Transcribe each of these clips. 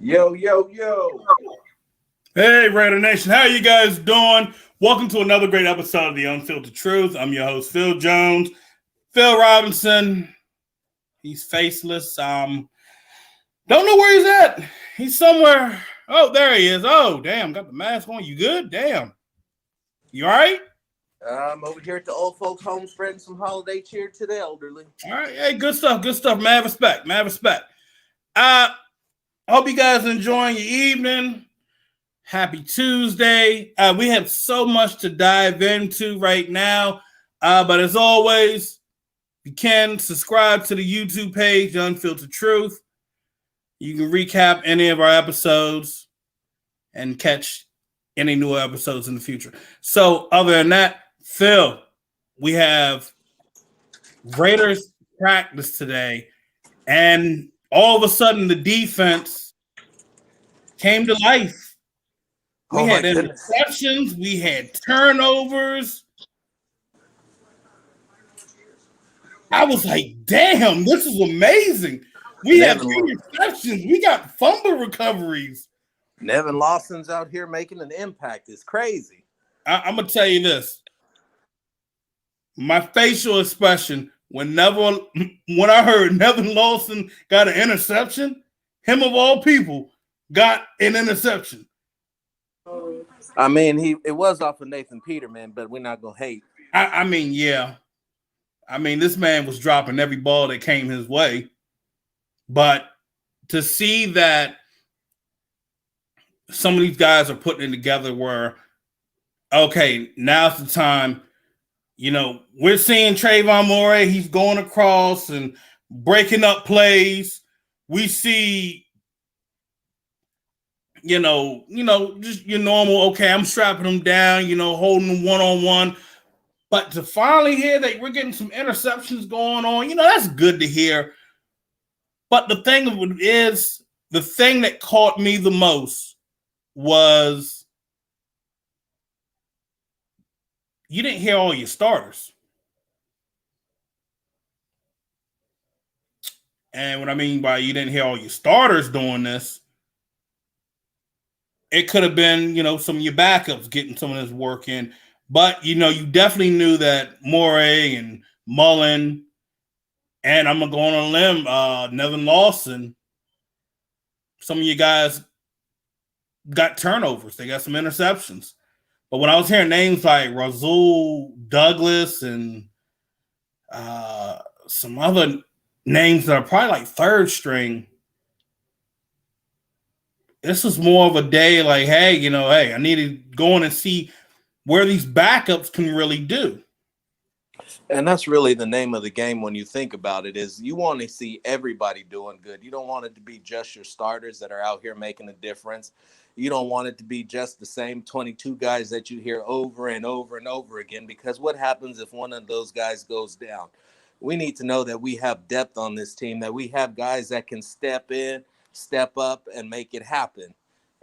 Yo, yo, yo. Hey, Raider Nation. How you guys doing? Welcome to another great episode of the Unfiltered Truth. I'm your host, Phil Jones. Phil Robinson, he's faceless. Don't know where he's at. He's somewhere. Oh, there he is. Oh, damn. Got the mask on. You good? Damn. You all right? I'm over here at the old folks' home spreading some holiday cheer to the elderly. All right. Hey, good stuff. Good stuff. Mad respect. Mad respect. I hope you guys are enjoying your evening. Happy Tuesday. We have so much to dive into right now. But as always, you can subscribe to the YouTube page, Unfiltered Truth. You can recap any of our episodes and catch any new episodes in the future. So other than that, Phil, we have Raiders practice today. And all of a sudden, the defense came to life. We had interceptions. We had turnovers. I was like, damn, this is amazing. We had interceptions. We got fumble recoveries. Nevin Lawson's out here making an impact. It's crazy. I'm going to tell you this. My facial expression when I heard Nevin Lawson got an interception, him of all people got an interception. I mean, it was off of Nathan Peterman, but we're not going to hate. I mean, yeah. I mean, this man was dropping every ball that came his way. But to see that some of these guys are putting it together where, okay, now's the time. You know, we're seeing Trayvon Moray. He's going across and breaking up plays. We see just your normal, okay, I'm strapping them down, holding them one-on-one. But to finally hear that we're getting some interceptions going on, that's good to hear. But the thing is, the thing that caught me the most was you didn't hear all your starters. And what I mean by you didn't hear all your starters doing this, it could have been, some of your backups getting some of this work in. But, you definitely knew that Moray and Mullen, and I'm going to go on a limb, Nevin Lawson, some of you guys got turnovers. They got some interceptions. But when I was hearing names like Rasul Douglas and some other names that are probably like third string, this was more of a day like, hey, I need to go in and see where these backups can really do. And that's really the name of the game when you think about it, is you want to see everybody doing good. You don't want it to be just your starters that are out here making a difference. You don't want it to be just the same 22 guys that you hear over and over and over again, because what happens if one of those guys goes down? We need to know that we have depth on this team, that we have guys that can step in, step up, and make it happen.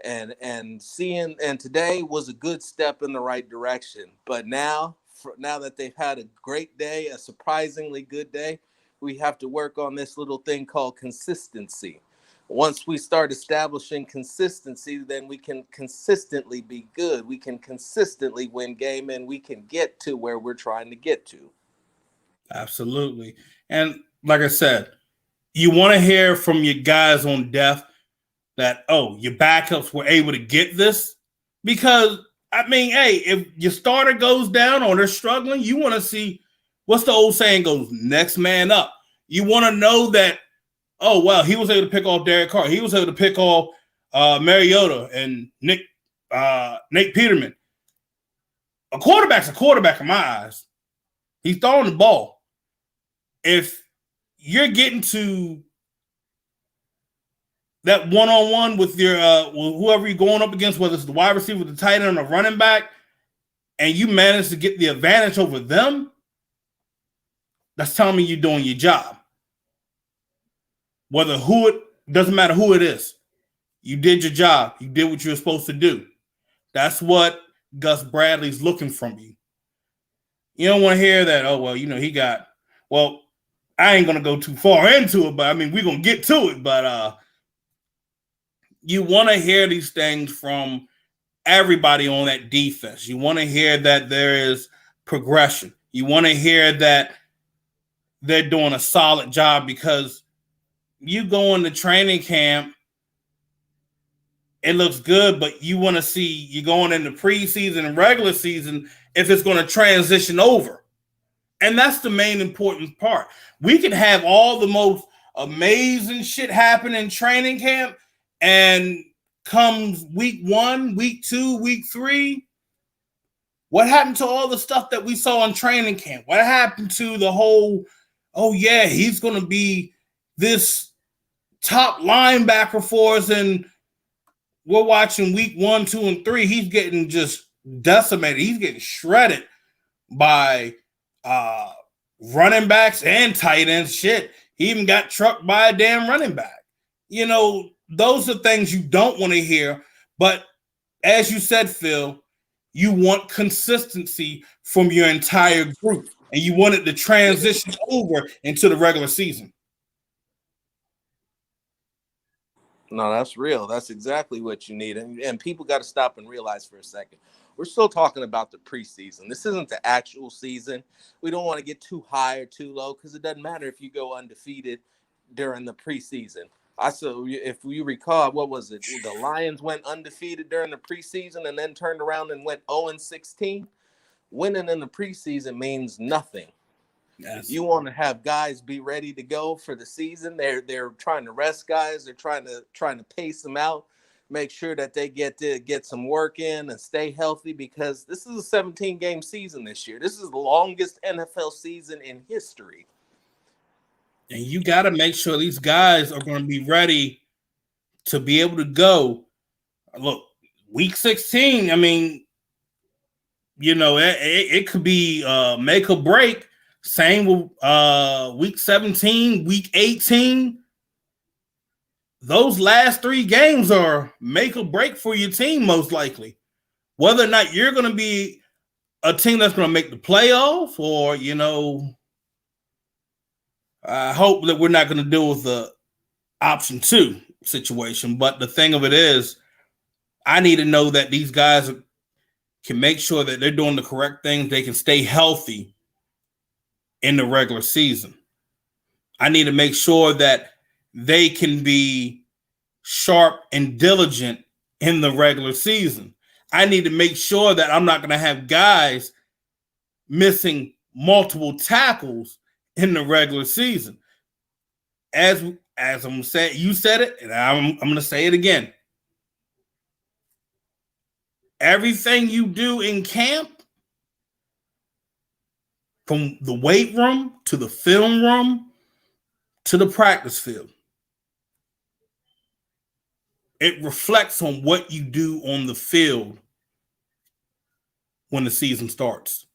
And today was a good step in the right direction. But now that they've had a great day, a surprisingly good day, we have to work on this little thing called consistency. Once we start establishing consistency, then we can consistently be good. We can consistently win game, and we can get to where we're trying to get to. Absolutely. And like I said, you want to hear from your guys on depth that, your backups were able to get this. Because, I mean, hey, if your starter goes down or they're struggling, you want to see, what's the old saying goes, next man up. You want to know that, he was able to pick off Derek Carr. He was able to pick off Mariota and Nate Peterman. A quarterback's a quarterback in my eyes. He's throwing the ball. If you're getting to that one-on-one with your whoever you're going up against, whether it's the wide receiver, the tight end, or the running back, and you manage to get the advantage over them, that's telling me you're doing your job. Doesn't matter who it is. You did your job. You did what you were supposed to do. That's what Gus Bradley's looking from you. You don't want to hear that, I ain't going to go too far into it, but I mean, we're going to get to it. But you want to hear these things from everybody on that defense. You want to hear that there is progression. You want to hear that they're doing a solid job, because you go into training camp, it looks good, but you want to see you going into preseason and regular season if it's going to transition over. And that's the main important part. We can have all the most amazing shit happen in training camp, and comes week 1, week 2, week 3, what happened to all the stuff that we saw in training camp? What happened to the whole, oh yeah, he's going to be this top linebacker for us, and we're watching week 1, 2, and 3. He's getting just decimated. He's getting shredded by running backs and tight ends. Shit, he even got trucked by a damn running back. You know, those are things you don't want to hear. But as you said, Phil, you want consistency from your entire group, and you want it to transition over into the regular season. No, that's real. That's exactly what you need. And people got to stop and realize for a second. We're still talking about the preseason. This isn't the actual season. We don't want to get too high or too low, because it doesn't matter if you go undefeated during the preseason. If you recall, what was it? The Lions went undefeated during the preseason and then turned around and went 0-16. Winning in the preseason means nothing. Yes. You want to have guys be ready to go for the season. They're trying to rest guys. They're trying to pace them out, make sure that they get some work in and stay healthy, because this is a 17-game season this year. This is the longest NFL season in history. And you got to make sure these guys are going to be ready to be able to go. Look, week 16, I mean, you know, it could be make or break. Same with week 17, week 18. Those last 3 games are make or break for your team, most likely. Whether or not you're going to be a team that's going to make the playoff, or, you know, I hope that we're not going to deal with the option 2 situation. But the thing of it is, I need to know that these guys can make sure that they're doing the correct things. They can stay healthy in the regular season. I need to make sure that they can be sharp and diligent in the regular season. I need to make sure that I'm not going to have guys missing multiple tackles in the regular season. As I'm saying, you said it, and I'm going to say it again. Everything you do in camp, from the weight room to the film room to the practice field, it reflects on what you do on the field when the season starts.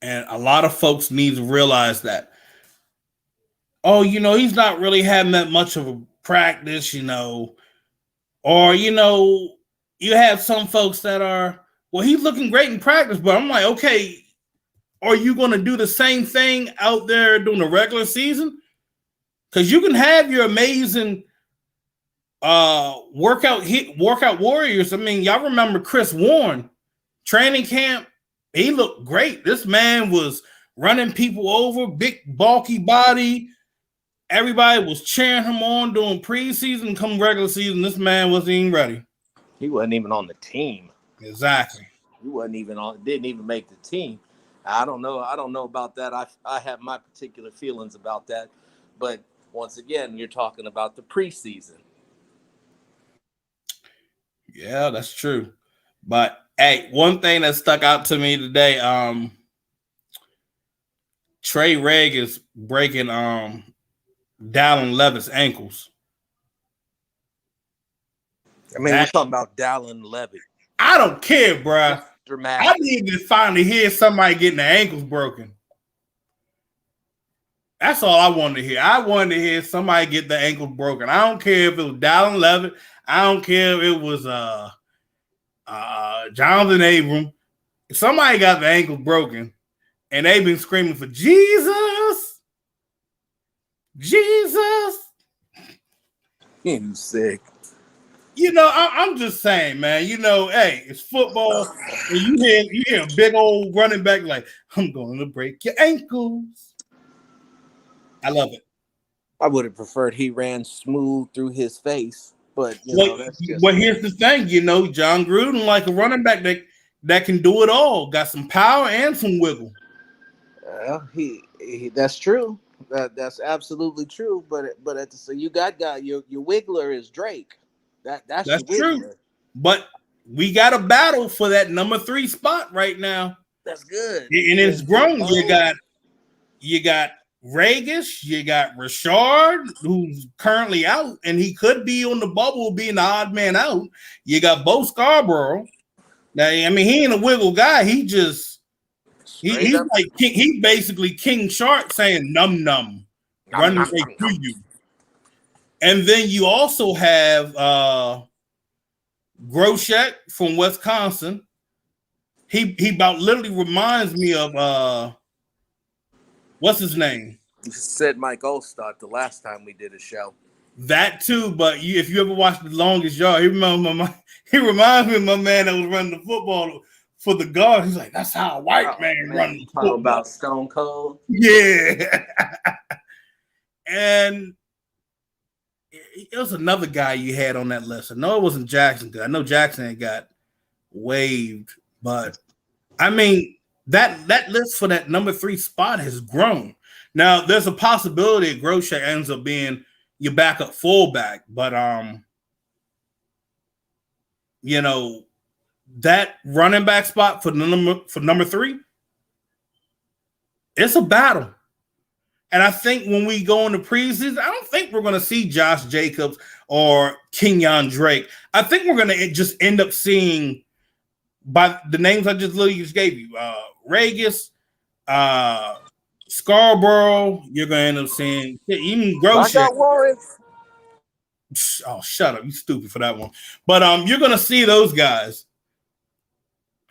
And a lot of folks need to realize that, oh, you know, he's not really having that much of a practice, you know, or, you know, you have some folks that are, well, he's looking great in practice, but I'm like, okay, are you going to do the same thing out there during the regular season? Because you can have your amazing workout warriors. I mean, y'all remember Chris Warren, training camp, he looked great. This man was running people over, big, bulky body. Everybody was cheering him on during preseason. Come regular season, this man wasn't even ready. He wasn't even on the team. Exactly. He wasn't even on. Didn't even make the team. I don't know about that. I have my particular feelings about that. But once again, you're talking about the preseason. Yeah, that's true. But hey, one thing that stuck out to me today, Trey Reg is breaking Dallin Levitt's ankles. I mean, we're talking about Dallin Levitt. I don't care, bro. Dramatic. I need to finally hear somebody getting their ankles broken. That's all I wanted to hear. I wanted to hear somebody get their ankles broken. I don't care if it was Dallin Levitt. I don't care if it was Jonathan Abram. If somebody got the ankles broken and they've been screaming for Jesus, Jesus, You sick. I'm just saying, man. Hey, it's football, and you hear a big old running back like, "I'm going to break your ankles." I love it. I would have preferred he ran smooth through his face, but Well, that's just well, me. here's the thing. John Gruden like a running back that can do it all. Got some power and some wiggle. Well, he that's true. That's absolutely true. But at the so you got guy your wiggler is Drake. That's That's your true. wiggler. But we got a battle for that number 3 spot right now, That's good. and it's Is grown. You got Regis, you got Rashard, who's currently out, and he could be on the bubble, being the odd man out. You got Bo Scarborough. Now, I mean, he ain't a wiggle guy. straight He's up. like he's basically King Shark saying "num num," Nom, running nom, right nom, through nom. you. And then you also have Groshek from Wisconsin. He about literally reminds me of what's his name? You said Mike Olstad the last time we did a show. That too, but if you ever watched The Longest Yard, he reminds me of my man that was running the football for the guard. He's like, that's how a white man runs You the talking football. about Stone Cold? Yeah. And it was another guy you had on that list. I know it wasn't Jackson, because I know Jackson had got waived, but I mean that list for that number 3 spot has grown. Now there's a possibility that Groshek ends up being your backup fullback, but that running back spot for number 3, it's a battle. And I think when we go into preseason, I don't think we're going to see Josh Jacobs or Kenyon Drake. I think we're going to just end up seeing, by the names I just literally just gave you, Regis, Scarborough. You're going to end up seeing even I Groshek. got Warren. Oh, shut up! You stupid for that one. But you're going to see those guys,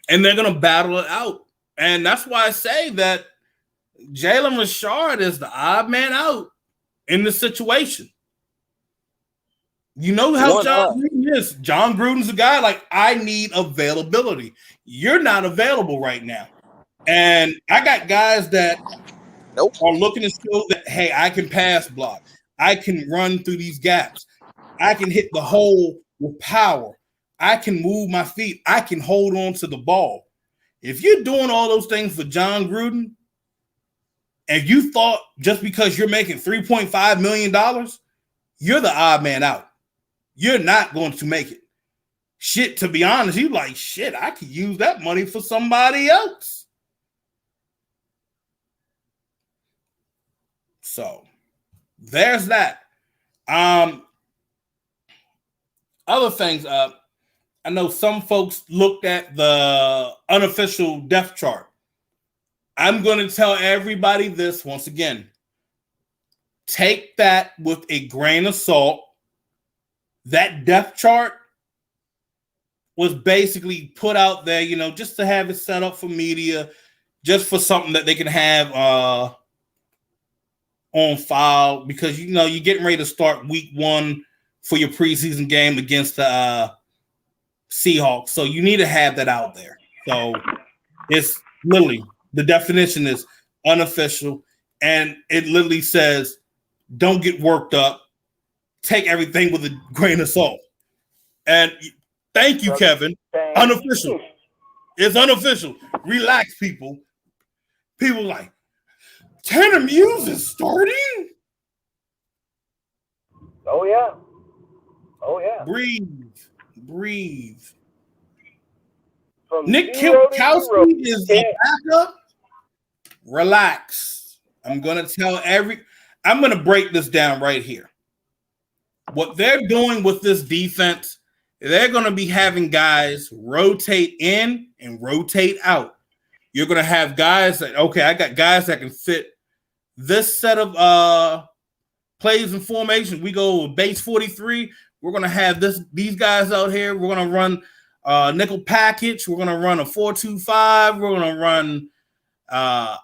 and they're going to battle it out. And that's why I say that Jalen Richard is the odd man out in the situation. You know how John Gruden is. John Gruden's a guy like, I need availability. You're not available right now. And I got guys that are looking to show that, hey, I can pass block. I can run through these gaps. I can hit the hole with power. I can move my feet. I can hold on to the ball. If you're doing all those things for John Gruden, and you thought just because you're making $3.5 million, you're the odd man out. You're not going to make it. Shit, to be honest, you're like, shit, I could use that money for somebody else. So there's that. Other things, I know some folks looked at the unofficial depth chart. I'm going to tell everybody this once again. Take that with a grain of salt. That depth chart was basically put out there, just to have it set up for media, just for something that they can have on file, because you're getting ready to start week 1 for your preseason game against the Seahawks. So you need to have that out there. So it's literally, the definition is unofficial, and it literally says, don't get worked up. Take everything with a grain of salt. And thank you, Kevin. Unofficial. It's unofficial. Relax, people. People like, Tanner Muse is starting? Oh, yeah. Oh, yeah. Breathe. From Nick zero to Kwiatkowski zero. is a backup. Relax. I'm going to break this down right here. What they're doing with this defense, they're going to be having guys rotate in and rotate out. You're going to have guys that, okay, I got guys that can fit this set of plays and formation. We go with base 43. We're going to have these guys out here. We're going to run nickel package. We're going to run a 4-2-5. We're going to run an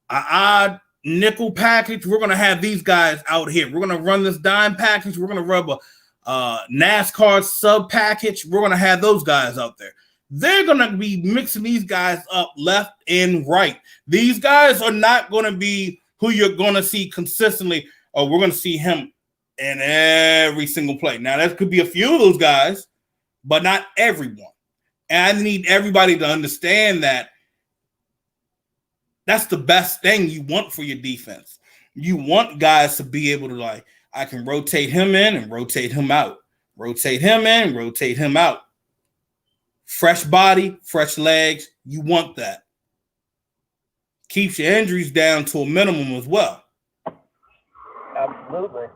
odd nickel package. We're going to have these guys out here. We're going to run this dime package. We're going to rub NASCAR sub package. We're going to have those guys out there. They're going to be mixing these guys up left and right. These guys are not going to be who you're going to see consistently, or we're going to see him in every single play. Now, there could be a few of those guys, but not everyone. And I need everybody to understand that that's the best thing you want for your defense. You want guys to be able to, like, I can rotate him in and rotate him out. Rotate him in, rotate him out. Fresh body, fresh legs. You want that. Keeps your injuries down to a minimum as well. Absolutely.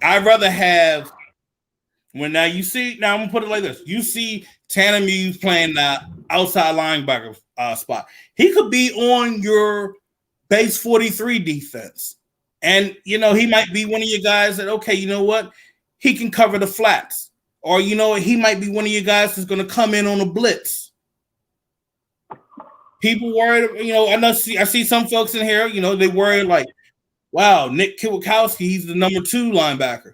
I'd rather have, when now you see, now I'm going to put it like this. You see Tanner Muse playing the outside linebacker spot. He could be on your base 43 defense. And, you know, he might be one of your guys that, okay, you know what? He can cover the flats. Or, you know, he might be one of your guys that's going to come in on a blitz. People worried, you know, I see some folks in here, you know, they worry like, wow, Nick Kwiatkowski, he's the number 2 linebacker.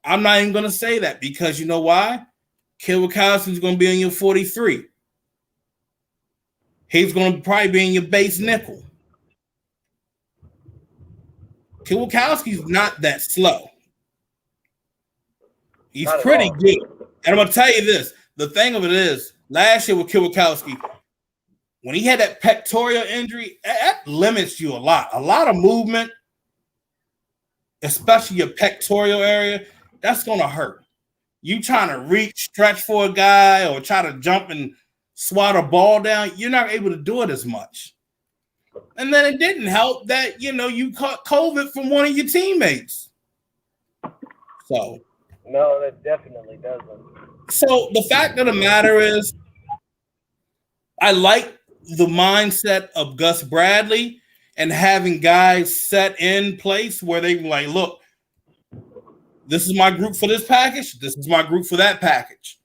I'm not even going to say that because you know why? Kwiatkowski's going to be in your 43. He's going to probably be in your base nickel. Kwiatkowski's not that slow. He's pretty good. And I'm going to tell you this. The thing of it is, last year with Kwiatkowski, when he had that pectoral injury, that limits you a lot. A lot of movement, especially your pectoral area, that's going to hurt. You trying to reach, stretch for a guy or try to jump and swat a ball down, you're not able to do it as much. And then it didn't help that, you know, you caught COVID from one of your teammates. So. No, that definitely doesn't. So the fact of the matter is, I like the mindset of Gus Bradley and having guys set in place where they like, look, this is my group for this package. This is my group for that package.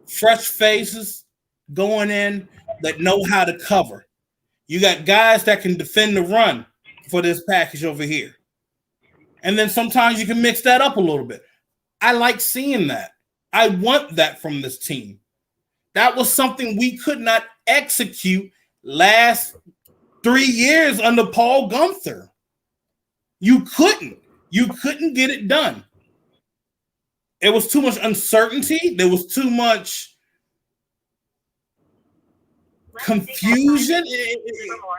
Fresh faces going in that know how to cover. You got guys that can defend the run for this package over here. And then sometimes you can mix that up a little bit. I like seeing that. I want that from this team. That was something we could not execute last 3 years under Paul Gunther. You couldn't. You couldn't get it done. It was too much uncertainty. There was too much confusion.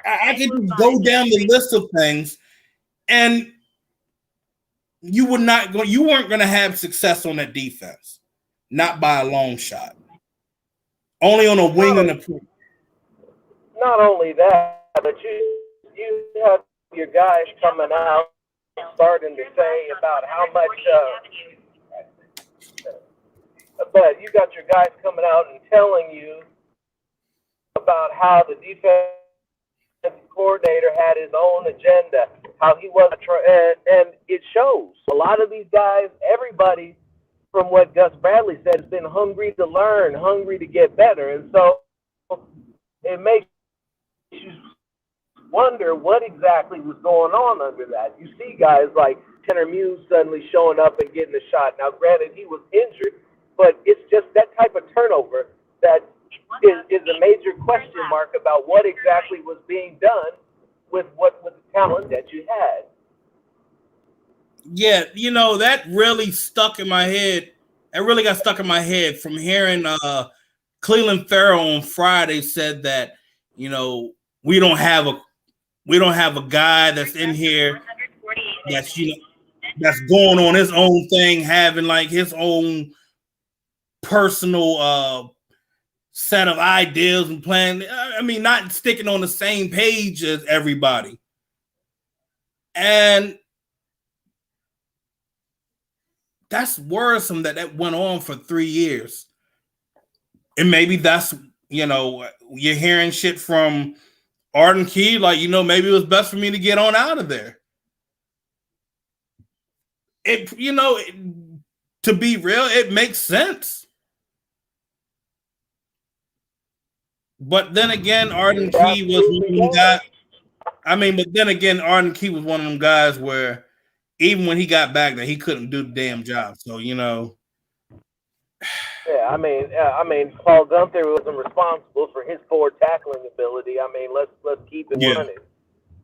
I could go down the list of things, and you weren't going to have success on that defense. Not by a long shot. Only on a wing and a point. Not only that, but you have your guys coming out starting to say about how much but you got your guys coming out and telling you about how the defensive coordinator had his own agenda, how he wasn't and it shows. A lot of these guys, everybody from what Gus Bradley said, has been hungry to learn, hungry to get better. And so it makes you wonder what exactly was going on under that. You see guys like Tanner Muse suddenly showing up and getting a shot. Now, granted, he was injured, but it's just that type of turnover that is a major question mark about what exactly was being done with the talent that you had. Yeah, you know, that really stuck in my head. It really got stuck in my head from hearing Cleveland Farrell on Friday said that, you know, we don't have a guy that's in here that's, you know, that's going on his own thing, having like his own personal set of ideas and plan. I mean, not sticking on the same page as everybody. And that's worrisome that went on for 3 years. And maybe that's, you know, you're hearing shit from Arden Key, like, you know, maybe it was best for me to get on out of there. It, you know, to be real, it makes sense. But then again, Arden Key was one guy. I mean, but then again, Arden Key was one of them guys where even when he got back there, he couldn't do the damn job. So, you know. Yeah, I mean, Paul Gunther wasn't responsible for his poor tackling ability. I mean, let's keep it Yeah. running.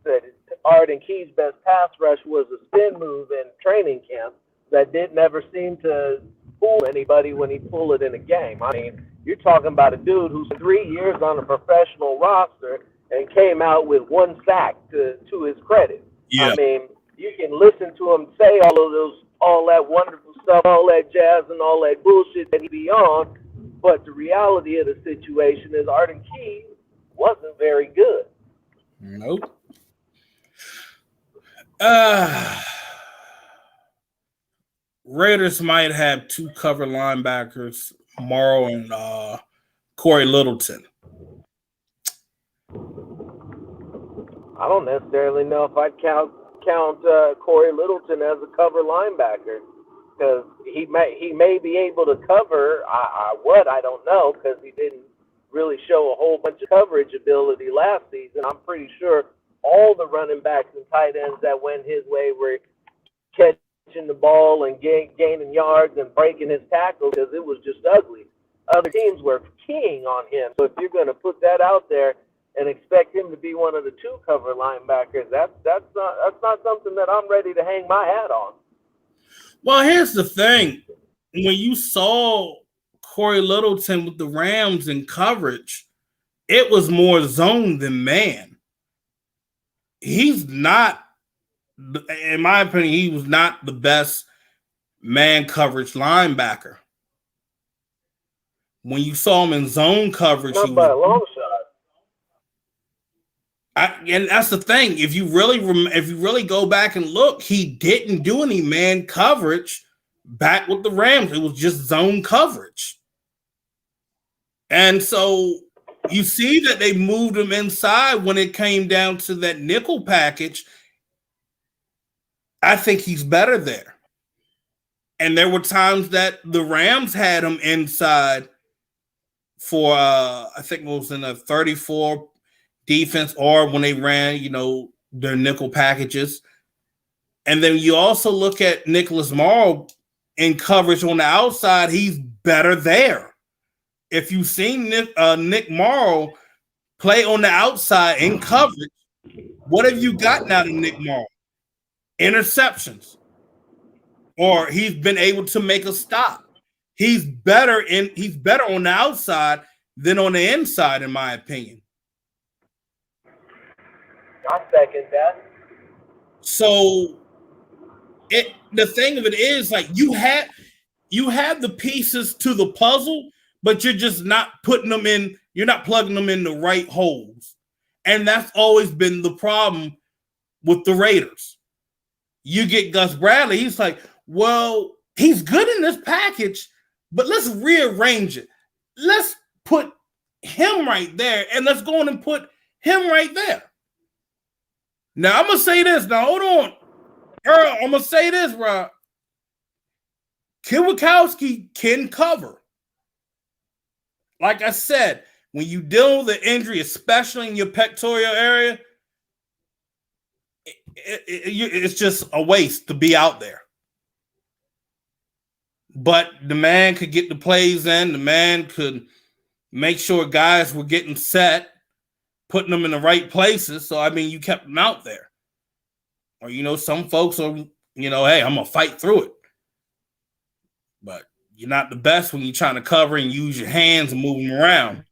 That Arden Key's best pass rush was a spin move in training camp that did never seem to fool anybody when he pulled it in a game. I mean, you're talking about a dude who's 3 years on a professional roster and came out with 1 sack to his credit. Yeah. I mean, you can listen to him say all that wonderful stuff, all that jazz and all that bullshit that he be on, but the reality of the situation is Arden Key wasn't very good. Nope. Raiders might have 2 cover linebackers, Morrow and Corey Littleton. I don't necessarily know if I'd count Corey Littleton as a cover linebacker, because he may be able to cover. I don't know, because he didn't really show a whole bunch of coverage ability last season. I'm pretty sure all the running backs and tight ends that went his way were catching the ball and gaining yards and breaking his tackles, because it was just ugly. Other teams were keying on him. So if you're going to put that out there and expect him to be one of the 2 cover linebackers, that's not something that I'm ready to hang my hat on. Well, here's the thing. When you saw Corey Littleton with the Rams in coverage, it was more zone than man. He's not, in my opinion, he was not the best man coverage linebacker. When you saw him in zone coverage, not by a long shot. And that's the thing. If you really go back and look, he didn't do any man coverage back with the Rams. It was just zone coverage. And so you see that they moved him inside when it came down to that nickel package. I think he's better there. And there were times that the Rams had him inside for, I think it was in a 34 defense, or when they ran, their nickel packages. And then you also look at Nicholas Morrow in coverage on the outside. He's better there. If you've seen Nick Morrow play on the outside in coverage, what have you gotten out of Nick Morrow? Interceptions. Or he's been able to make a stop. He's better on the outside than on the inside, in my opinion. I second that. So the thing of it is, like, you have the pieces to the puzzle, but you're just not putting them in, you're not plugging them in the right holes. And that's always been the problem with the Raiders. You get Gus Bradley, he's like, well, he's good in this package, but let's rearrange it. Let's put him right there, and let's go on and put him right there. Now, I'm going to say this. Now, hold on. Earl, I'm going to say this, Rob. Kwiatkowski can cover. Like I said, when you deal with the injury, especially in your pectoral area, it's just a waste to be out there. But the man could get the plays in. The man could make sure guys were getting set, putting them in the right places. So, I mean, you kept them out there. Or, some folks are, hey, I'm going to fight through it. But you're not the best when you're trying to cover and use your hands and move them around.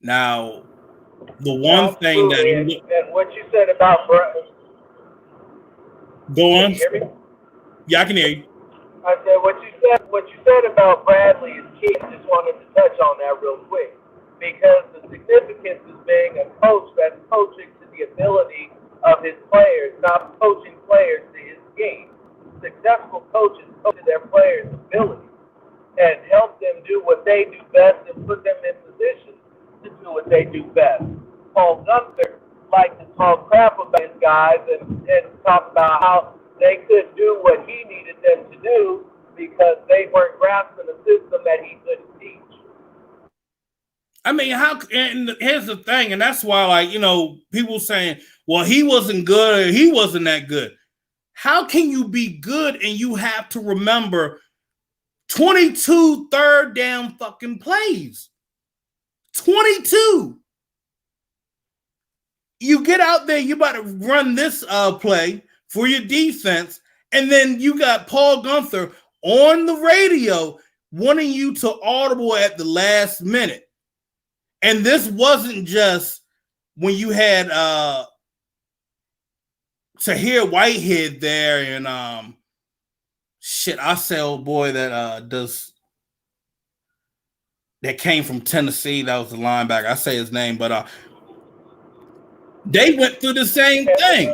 Now, the one thing that... And what you said about... Go on. Can you hear me? Yeah, I can hear you. I said what you said about Bradley is key. I just wanted to touch on that real quick, because the significance is being a coach that's coaching to the ability of his players, not coaching players to his game. Successful coaches coach to their players' ability and help them do what they do best and put them in position to do what they do best. Paul Gunther liked to talk crap about his guys and talk about how they couldn't do what he needed them to do because they weren't grasping the system that he couldn't teach. I mean, and here's the thing, and that's why, like, people saying, well, he wasn't good or he wasn't that good. How can you be good and you have to remember 22 third down fucking plays? 22. You get out there, you about to run this play for your defense, and then you got Paul Gunther on the radio wanting you to audible at the last minute. And this wasn't just when you had Tahir Whitehead there and I say old boy that that came from Tennessee, that was the linebacker. I say his name, but they went through the same thing.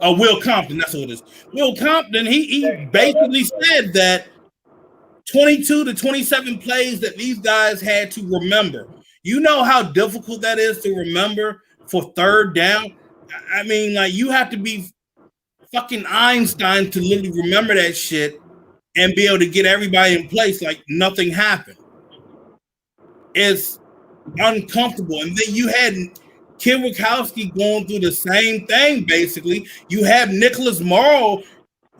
Will Compton, that's what it is. Will Compton, he basically said that 22 to 27 plays that these guys had to remember. You know how difficult that is to remember for third down? I mean, like, you have to be fucking Einstein to literally remember that shit and be able to get everybody in place like nothing happened. It's uncomfortable. And then you had Kwiatkowski going through the same thing, basically. You have Nicholas Morrow,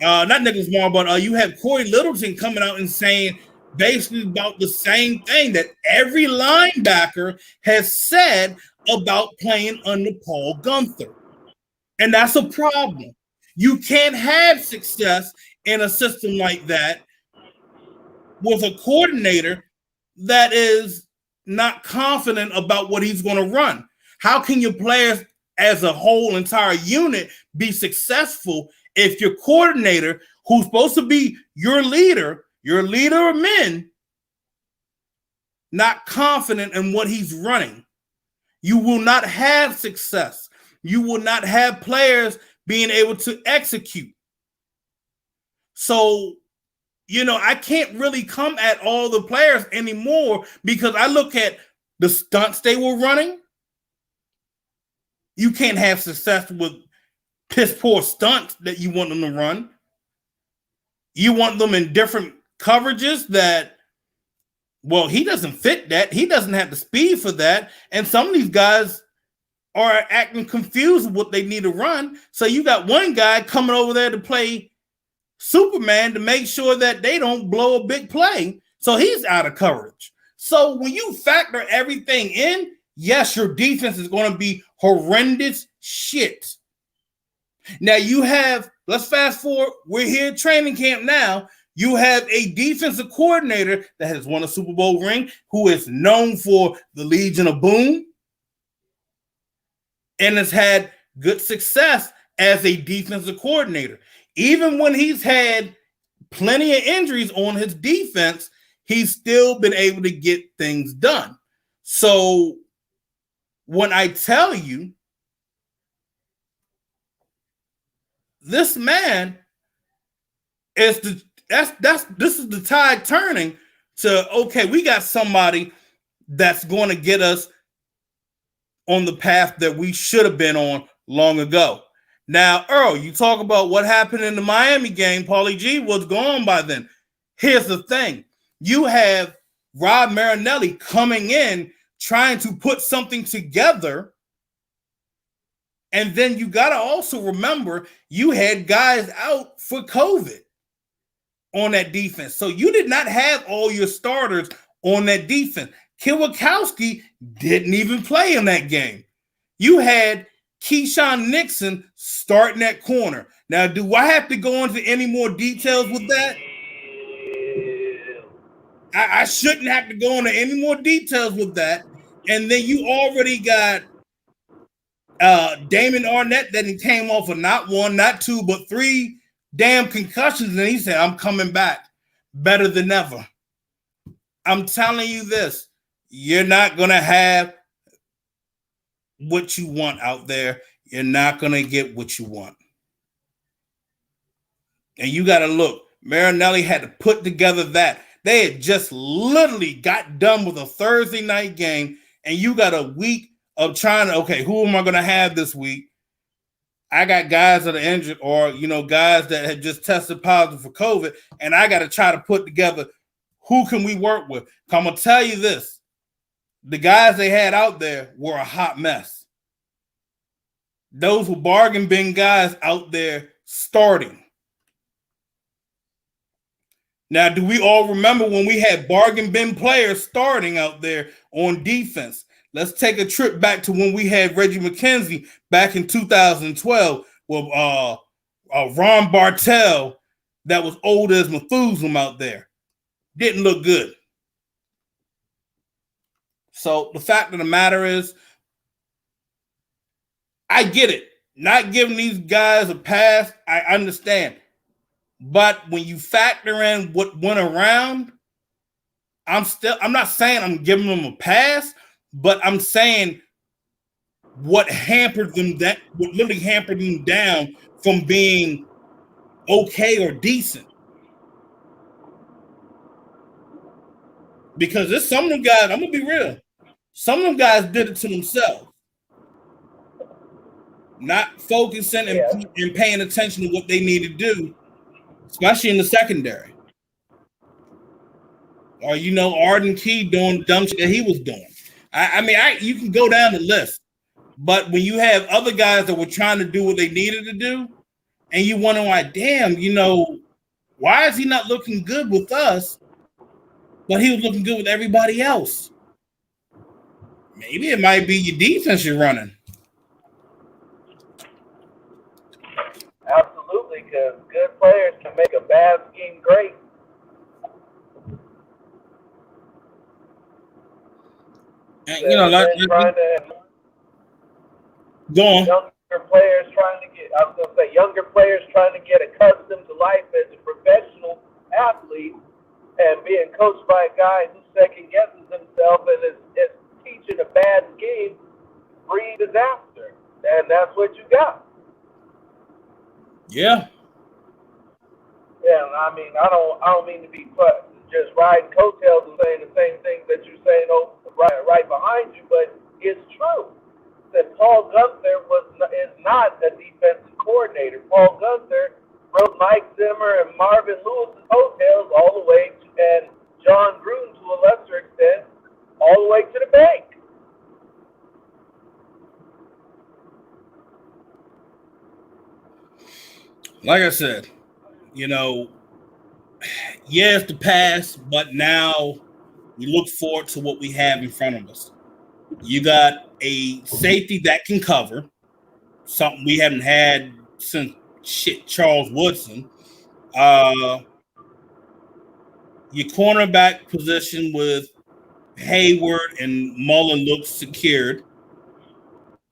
not Nicholas Morrow, but you have Corey Littleton coming out and saying basically about the same thing that every linebacker has said about playing under Paul Gunther. And that's a problem. You can't have success in a system like that with a coordinator that is not confident about what he's going to run. How can your players as a whole entire unit be successful if your coordinator, who's supposed to be your leader of men, not confident in what he's running? You will not have success. You will not have players being able to execute. So, I can't really come at all the players anymore because I look at the stunts they were running. You can't have success with piss poor stunts that you want them to run. You want them in different coverages that, well, he doesn't fit that. He doesn't have the speed for that. And some of these guys are acting confused with what they need to run. So you got one guy coming over there to play Superman to make sure that they don't blow a big play. So he's out of coverage. So when you factor everything in, yes, your defense is going to be horrendous shit. Now let's fast forward. We're here at training camp now. You have a defensive coordinator that has won a Super Bowl ring, who is known for the Legion of Boom and has had good success as a defensive coordinator. Even when he's had plenty of injuries on his defense, he's still been able to get things done. So when I tell you, this man is this is the tide turning to, okay, we got somebody that's going to get us on the path that we should have been on long ago. Now, Earl, you talk about what happened in the Miami game. Paulie G was gone by then. Here's the thing. You have Rob Marinelli coming in, trying to put something together. And then you got to also remember you had guys out for COVID on that defense. So you did not have all your starters on that defense. Kwiatkowski didn't even play in that game. You had Keyshawn Nixon starting that corner. Now, do I have to go into any more details with that? I shouldn't have to go into any more details with that. And then you already got Damon Arnett that he came off of not one, not two, but 3 damn concussions. And he said, I'm coming back better than ever. I'm telling you this, you're not going to have what you want out there. You're not going to get what you want. And you got to look, Marinelli had to put together that. They had just literally got done with a Thursday night game, and you got a week of trying to, okay, who am I going to have this week? I got guys that are injured or, guys that had just tested positive for COVID, and I got to try to put together who can we work with? I'm gonna tell you this: the guys they had out there were a hot mess. Those were bargain bin guys out there starting. Now, do we all remember when we had bargain bin players starting out there on defense? Let's take a trip back to when we had Reggie McKenzie back in 2012 with Ron Bartell that was old as Methuselah out there. Didn't look good. So the fact of the matter is, I get it. Not giving these guys a pass, I understand. But when you factor in what went around, I'm not saying I'm giving them a pass, but I'm saying what literally hampered them down from being okay or decent. Because there's some of them guys, I'm gonna be real. Some of them guys did it to themselves. Not focusing and paying attention to what they need to do, especially in the secondary. Or Arden Key doing dumb shit that he was doing. I mean, you can go down the list, but when you have other guys that were trying to do what they needed to do, and you wonder why, damn, why is he not looking good with us, but he was looking good with everybody else? Maybe it might be your defense you're running. Absolutely, because good players can make a bad scheme great. And, go on. Younger players trying to get accustomed to life as a professional athlete and being coached by a guy who second guesses himself and is teaching a bad scheme breeds disaster. And that's what you got. Yeah. Yeah, I mean, I don't mean to be just riding coattails and saying the same things that you're saying right behind you, but it's true that Paul Gunther is not a defensive coordinator. Paul Gunther rode Mike Zimmer and Marvin Lewis's coattails all the way and John Gruden to a lesser extent, all the way to the bank. Like I said, it's the past, but now we look forward to what we have in front of us. You got a safety that can cover, something we haven't had since Charles Woodson. Your cornerback position with Hayward and Mullen looks secured.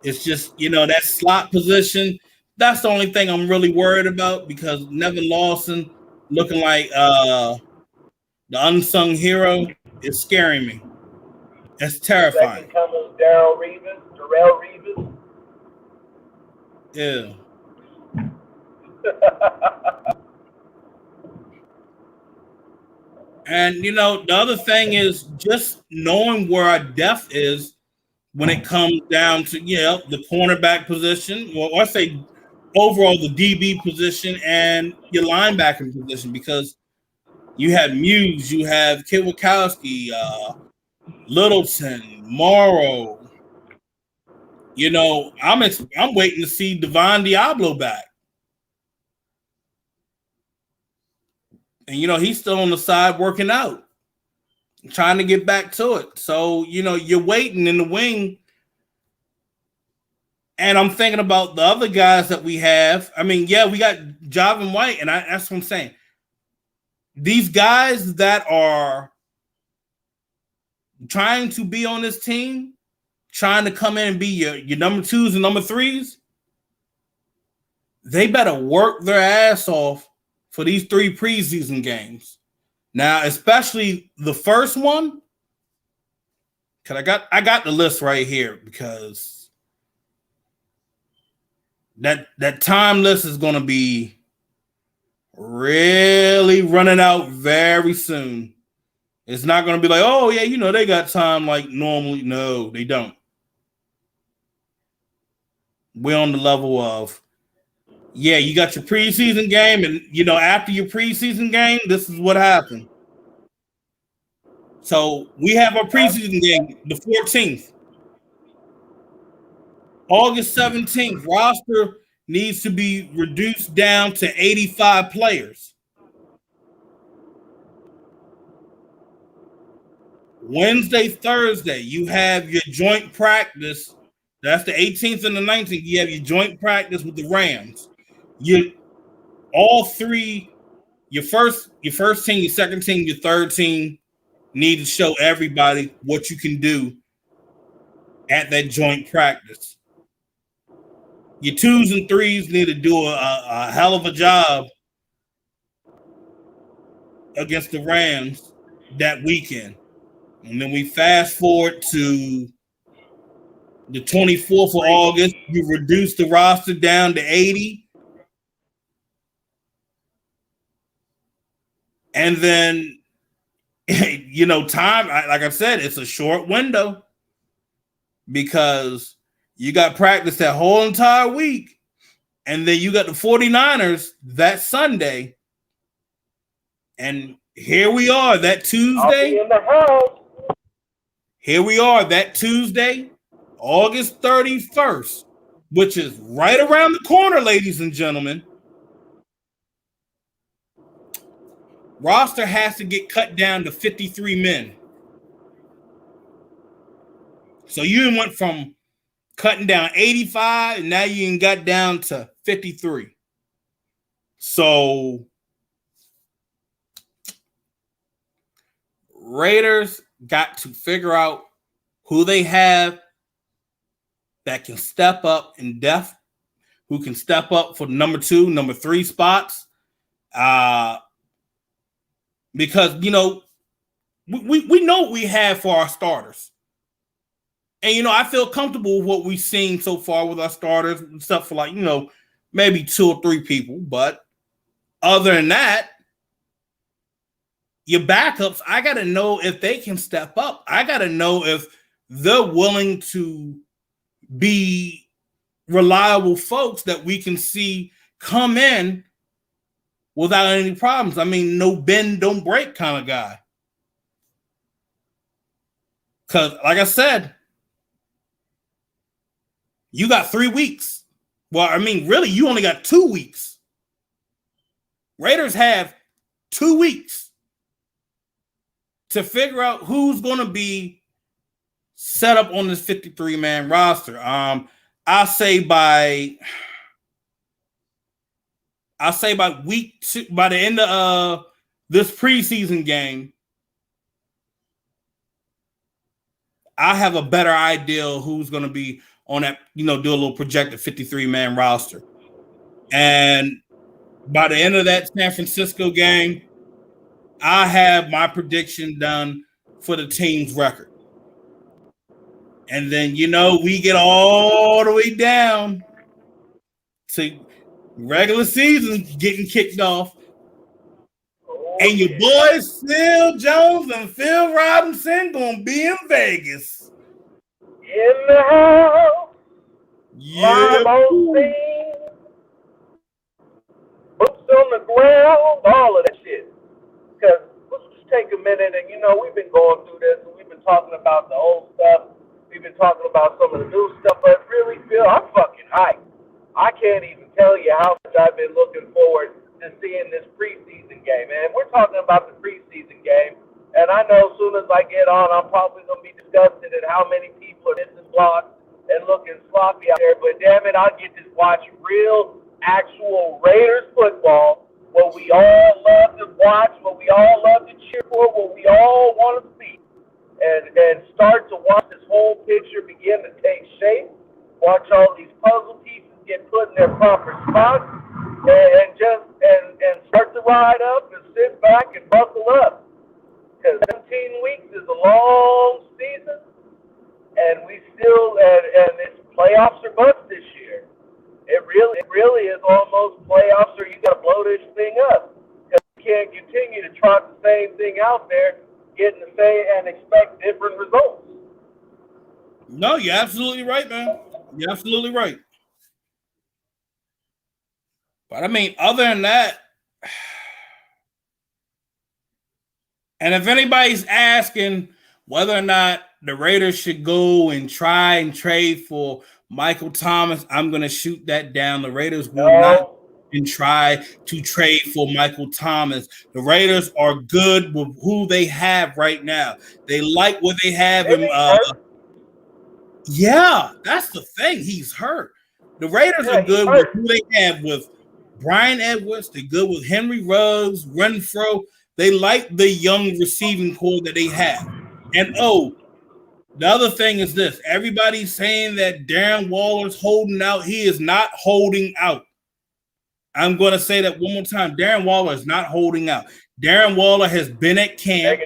It's just, that slot position, that's the only thing I'm really worried about, because Nevin Lawson looking like the unsung hero is scaring me. That's terrifying. Second coming Darrell Reeves. Yeah. And, the other thing is just knowing where our depth is when it comes down to, the cornerback position, or I say overall the DB position and your linebacking position, because you have Muse, you have Kwiatkowski, Littleton, Morrow. I'm waiting to see Devon Diablo back. And, he's still on the side working out, trying to get back to it. So, you're waiting in the wing. And I'm thinking about the other guys that we have. I mean, we got Javin White, and that's what I'm saying. These guys that are trying to be on this team, trying to come in and be your number twos and number threes, they better work their ass off for these 3 preseason games. Now, especially the first one, because I got the list right here, because that time list is going to be really running out very soon. It's not going to be like, oh, yeah, they got time like normally. No, they don't. We're on the level of, you got your preseason game, and, after your preseason game, this is what happened. So we have our preseason game the 14th. August 17th, roster needs to be reduced down to 85 players. Wednesday, Thursday, you have your joint practice. That's the 18th and the 19th. You have your joint practice with the Rams. All three, your first team, your second team, your third team need to show everybody what you can do at that joint practice. Your twos and threes need to do a hell of a job against the Rams that weekend. And then we fast forward to the 24th of August. You reduce the roster down to 80. And then, time, like I said, it's a short window because you got practice that whole entire week. And then you got the 49ers that Sunday. And here we are that Tuesday. I'll be in the house. Here we are that Tuesday, August 31st, which is right around the corner, ladies and gentlemen. Roster has to get cut down to 53 men. So you went from cutting down 85, and now you got down to 53. So Raiders got to figure out who they have that can step up in depth, who can step up for number 2, number 3 spots. Because, we know what we have for our starters. And, I feel comfortable with what we've seen so far with our starters, except for maybe 2 or 3 people. But other than that, your backups, I got to know if they can step up. I got to know if they're willing to be reliable folks that we can see come in without any problems. I mean, no bend, don't break kind of guy. Because, like I said, you got 3 weeks. Well, I mean, really, you only got 2 weeks. Raiders have 2 weeks to figure out who's going to be set up on this 53-man roster. I'll say by week 2, by the end of this preseason game, I have a better idea who's going to be on that, do a little projected 53-man roster. And by the end of that San Francisco game, I have my prediction done for the team's record. And then, we get all the way down to regular season getting kicked off. And your boys, Phil Jones and Phil Robinson, going to be in Vegas. In the house. Yeah. Live on scene. Boots on the ground. All of that shit. Because let's just take a minute and, we've been going through this and we've been talking about the old stuff. We've been talking about some of the new stuff, but really, Phil, I'm fucking hyped. I can't even tell you how much I've been looking forward to seeing this preseason game. And we're talking about the preseason game, and I know as soon as I get on, I'm probably going to be disgusted at how many people are missing blocks and looking sloppy out there. But damn it, I get to watch real, actual Raiders football, what we all love to watch, what we all love to cheer for, what we all want to see. And start to watch this whole picture begin to take shape, watch all these puzzle pieces get put in their proper spots, and start to ride up and sit back and buckle up. Because 17 weeks is a long season, and we still and it's playoffs or bust this year. It really is almost playoffs or you got to blow this thing up. Because you can't continue to trot the same thing out there, getting the same and expect different results. No, you're absolutely right, man. You're absolutely right. But I mean, other than that, And if anybody's asking whether or not the Raiders should go and try and trade for Michael Thomas, I'm going to shoot that down. The Raiders will not and try to trade for Michael Thomas. The Raiders are good with who they have right now. They like what they have him. Yeah, that's the thing. He's hurt. The Raiders are good with who they have with Brian Edwards. They're good with Henry Ruggs, Renfro. They like the young receiving core that they have. And the other thing is this. Everybody's saying that Darren Waller's holding out. He is not holding out. I'm going to say that one more time. Darren Waller is not holding out. Darren Waller has been at camp.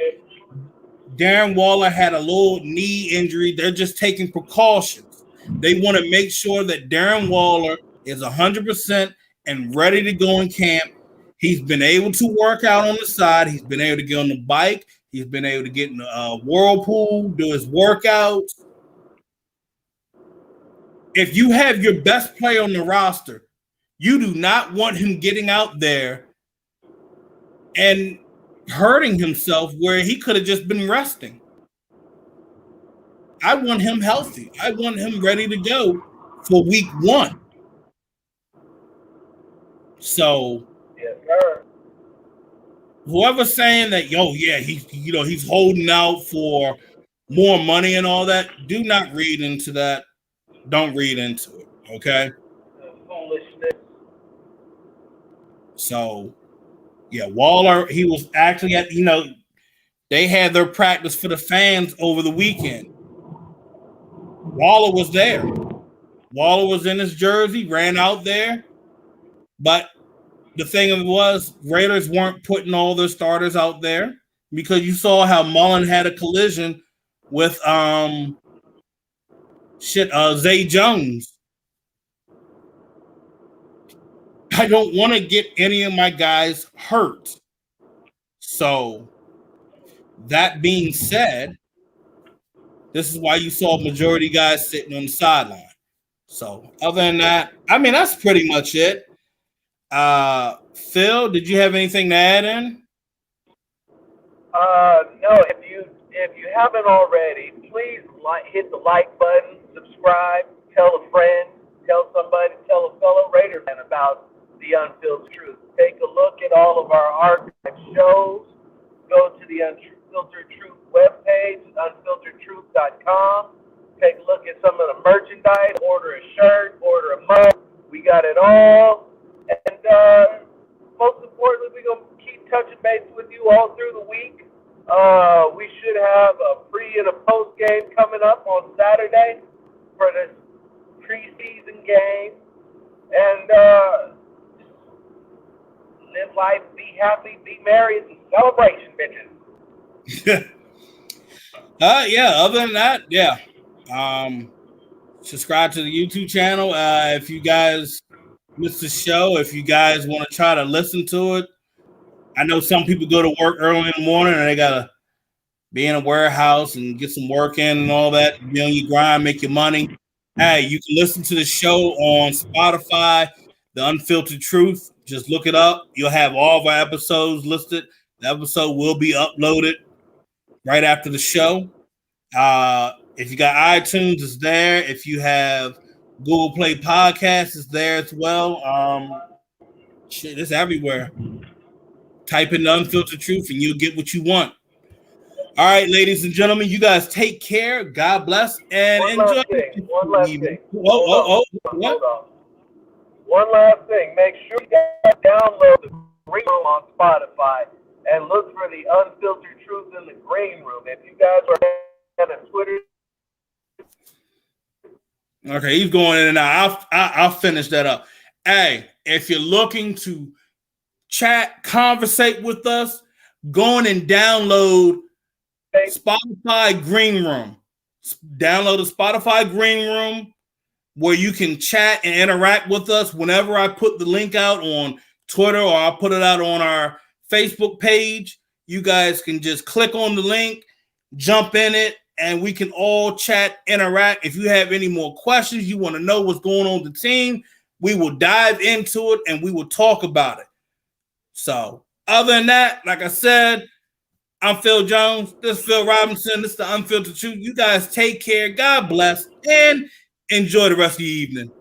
Darren Waller had a little knee injury. They're just taking precautions. They want to make sure that Darren Waller is 100% and ready to go in camp. He's been able to work out on the side. He's been able to get on the bike. He's been able to get in the whirlpool, do his workouts. If you have your best player on the roster, you do not want him getting out there and hurting himself where he could have just been resting. I want him healthy. I want him ready to go for week 1. So, yes, sir. Whoever's saying that, he's holding out for more money and all that, do not read into that. Don't read into it, okay? Foolishness. So, yeah, Waller, he was actually at, they had their practice for the fans over the weekend. Waller was there. Waller was in his jersey, ran out there. But the thing was, Raiders weren't putting all their starters out there because you saw how Mullen had a collision with Zay Jones. I don't want to get any of my guys hurt. So, that being said, this is why you saw majority guys sitting on the sideline. So, other than that, that's pretty much it. Phil, did you have anything to add in? No. If you haven't already, please hit the like button, subscribe, tell a friend, tell somebody, tell a fellow Raider fan about the Unfiltered Truth. Take a look at all of our archive shows. Go to the Unfiltered Truth webpage, unfilteredtruth.com. Take a look at some of the merchandise. Order a shirt, order a mug. We got it all. And most importantly, we're going to keep touching base with you all through the week. We should have a pre and a post game coming up on Saturday for this preseason game. And live life, be happy, be merry. It's a celebration, bitches. Other than that, subscribe to the YouTube channel. If you guys missed the show, if you guys want to try to listen to it, I know some people go to work early in the morning and they gotta be in a warehouse and get some work in and all that, be on your grind, make your money. Hey, you can listen to the show on Spotify, The Unfiltered Truth. Just look it up. You'll have all of our episodes listed. The episode will be uploaded right after the show. If you got iTunes, it's there. If you have Google Play Podcasts, it's there as well. It's everywhere. Type in The Unfiltered Truth and you'll get what you want. All right, ladies and gentlemen, you guys take care. God bless and enjoy. One last thing. What? Hold on. One last thing. Make sure you guys download the Green Room on Spotify and look for the Unfiltered Truth in the Green Room. If you guys are on Twitter. Okay, he's going in and out. I'll finish that up. Hey, if you're looking to chat, conversate with us, go in and download Spotify Green Room. Download the Spotify Green Room where you can chat and interact with us whenever I put the link out on Twitter or I'll put it out on our Facebook page. You guys can just click on the link, jump in it, and we can all chat, interact. If you have any more questions, you want to know what's going on with the team, we will dive into it and we will talk about it. So, other than that, like I said, I'm Phil Jones. This is Phil Robinson. This is the Unfiltered Truth. You guys take care. God bless and enjoy the rest of your evening.